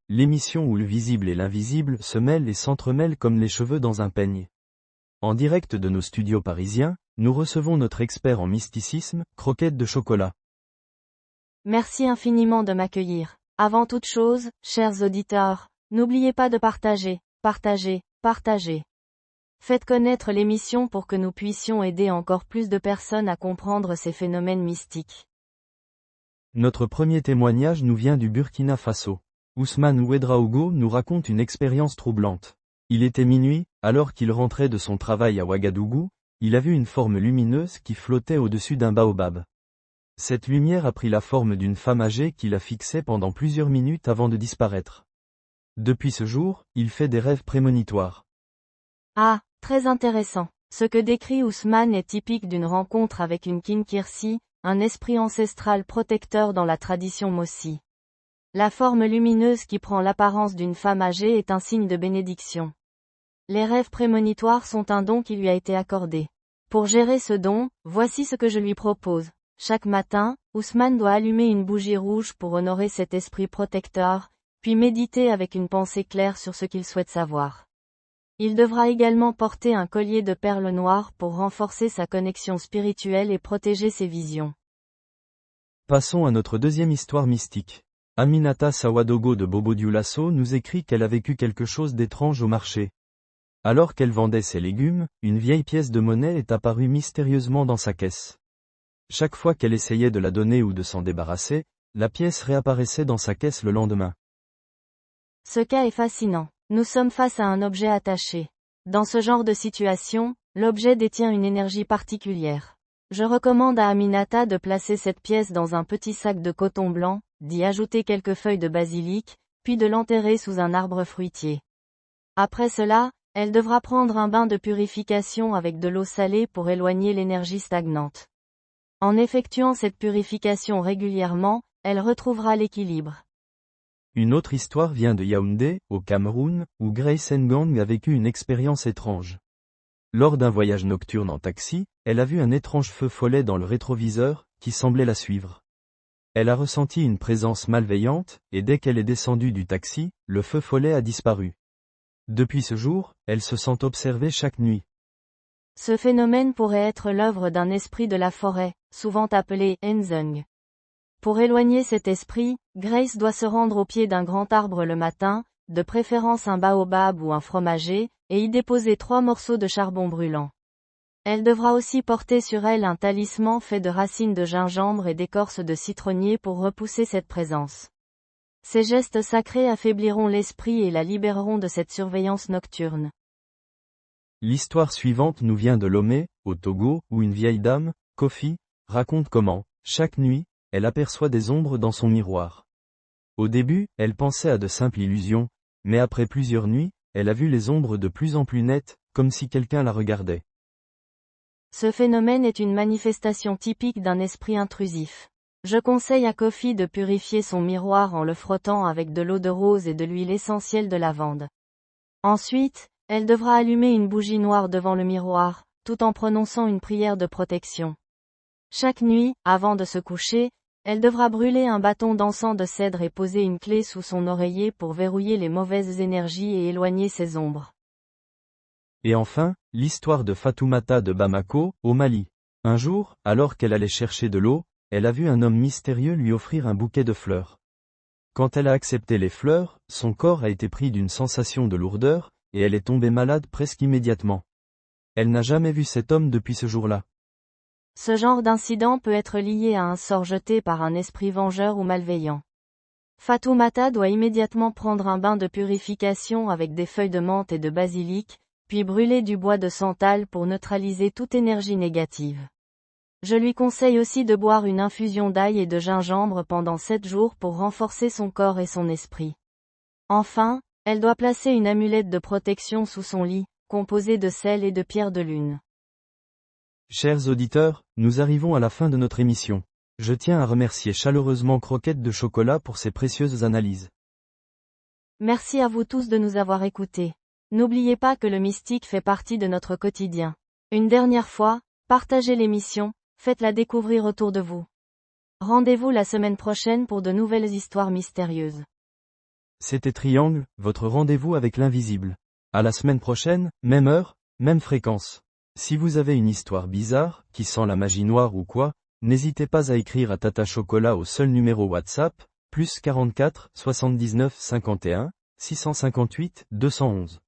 l'émission où le visible et l'invisible se mêlent et s'entremêlent comme les cheveux dans un peigne. En direct de nos studios parisiens, nous recevons notre expert en mysticisme, Croquette de Chocolat. Merci infiniment de m'accueillir. Avant toute chose, chers auditeurs, n'oubliez pas de partager, partager, partager. Faites connaître l'émission pour que nous puissions aider encore plus de personnes à comprendre ces phénomènes mystiques. Notre premier témoignage nous vient du Burkina Faso. Ousmane Ouedraogo nous raconte une expérience troublante. Il était minuit, alors qu'il rentrait de son travail à Ouagadougou, il a vu une forme lumineuse qui flottait au-dessus d'un baobab. Cette lumière a pris la forme d'une femme âgée qui la fixait pendant plusieurs minutes avant de disparaître. Depuis ce jour, il fait des rêves prémonitoires. Ah, très intéressant. Ce que décrit Ousmane est typique d'une rencontre avec une Kinkirsi, un esprit ancestral protecteur dans la tradition Mossi. La forme lumineuse qui prend l'apparence d'une femme âgée est un signe de bénédiction. Les rêves prémonitoires sont un don qui lui a été accordé. Pour gérer ce don, voici ce que je lui propose. Chaque matin, Ousmane doit allumer une bougie rouge pour honorer cet esprit protecteur, puis méditer avec une pensée claire sur ce qu'il souhaite savoir. Il devra également porter un collier de perles noires pour renforcer sa connexion spirituelle et protéger ses visions. Passons à notre deuxième histoire mystique. Aminata Sawadogo de Bobo-Dioulasso nous écrit qu'elle a vécu quelque chose d'étrange au marché. Alors qu'elle vendait ses légumes, une vieille pièce de monnaie est apparue mystérieusement dans sa caisse. Chaque fois qu'elle essayait de la donner ou de s'en débarrasser, la pièce réapparaissait dans sa caisse le lendemain. Ce cas est fascinant. Nous sommes face à un objet attaché. Dans ce genre de situation, l'objet détient une énergie particulière. Je recommande à Aminata de placer cette pièce dans un petit sac de coton blanc, d'y ajouter quelques feuilles de basilic, puis de l'enterrer sous un arbre fruitier. Après cela, elle devra prendre un bain de purification avec de l'eau salée pour éloigner l'énergie stagnante. En effectuant cette purification régulièrement, elle retrouvera l'équilibre. Une autre histoire vient de Yaoundé, au Cameroun, où Grace Ngang a vécu une expérience étrange. Lors d'un voyage nocturne en taxi, elle a vu un étrange feu follet dans le rétroviseur, qui semblait la suivre. Elle a ressenti une présence malveillante, et dès qu'elle est descendue du taxi, le feu follet a disparu. Depuis ce jour, elle se sent observée chaque nuit. Ce phénomène pourrait être l'œuvre d'un esprit de la forêt, souvent appelé Enzeng. Pour éloigner cet esprit, Grace doit se rendre au pied d'un grand arbre le matin, de préférence un baobab ou un fromager, et y déposer 3 morceaux de charbon brûlant. Elle devra aussi porter sur elle un talisman fait de racines de gingembre et d'écorce de citronnier pour repousser cette présence. Ces gestes sacrés affaibliront l'esprit et la libéreront de cette surveillance nocturne. L'histoire suivante nous vient de Lomé, au Togo, où une vieille dame, Kofi, raconte comment, chaque nuit, elle aperçoit des ombres dans son miroir. Au début, elle pensait à de simples illusions, mais après plusieurs nuits, elle a vu les ombres de plus en plus nettes, comme si quelqu'un la regardait. Ce phénomène est une manifestation typique d'un esprit intrusif. Je conseille à Kofi de purifier son miroir en le frottant avec de l'eau de rose et de l'huile essentielle de lavande. Ensuite, elle devra allumer une bougie noire devant le miroir, tout en prononçant une prière de protection. Chaque nuit, avant de se coucher, elle devra brûler un bâton d'encens de cèdre et poser une clé sous son oreiller pour verrouiller les mauvaises énergies et éloigner ces ombres. Et enfin, l'histoire de Fatoumata de Bamako, au Mali. Un jour, alors qu'elle allait chercher de l'eau, elle a vu un homme mystérieux lui offrir un bouquet de fleurs. Quand elle a accepté les fleurs, son corps a été pris d'une sensation de lourdeur, et elle est tombée malade presque immédiatement. Elle n'a jamais vu cet homme depuis ce jour-là. Ce genre d'incident peut être lié à un sort jeté par un esprit vengeur ou malveillant. Fatoumata doit immédiatement prendre un bain de purification avec des feuilles de menthe et de basilic, puis brûler du bois de santal pour neutraliser toute énergie négative. Je lui conseille aussi de boire une infusion d'ail et de gingembre pendant 7 jours pour renforcer son corps et son esprit. Enfin, elle doit placer une amulette de protection sous son lit, composée de sel et de pierres de lune. Chers auditeurs, nous arrivons à la fin de notre émission. Je tiens à remercier chaleureusement Croquette de Chocolat pour ses précieuses analyses. Merci à vous tous de nous avoir écoutés. N'oubliez pas que le mystique fait partie de notre quotidien. Une dernière fois, partagez l'émission, faites-la découvrir autour de vous. Rendez-vous la semaine prochaine pour de nouvelles histoires mystérieuses. C'était Triangle, votre rendez-vous avec l'invisible. À la semaine prochaine, même heure, même fréquence. Si vous avez une histoire bizarre, qui sent la magie noire ou quoi, n'hésitez pas à écrire à Tata Chocolat au seul numéro WhatsApp, +44 79 51 658 211.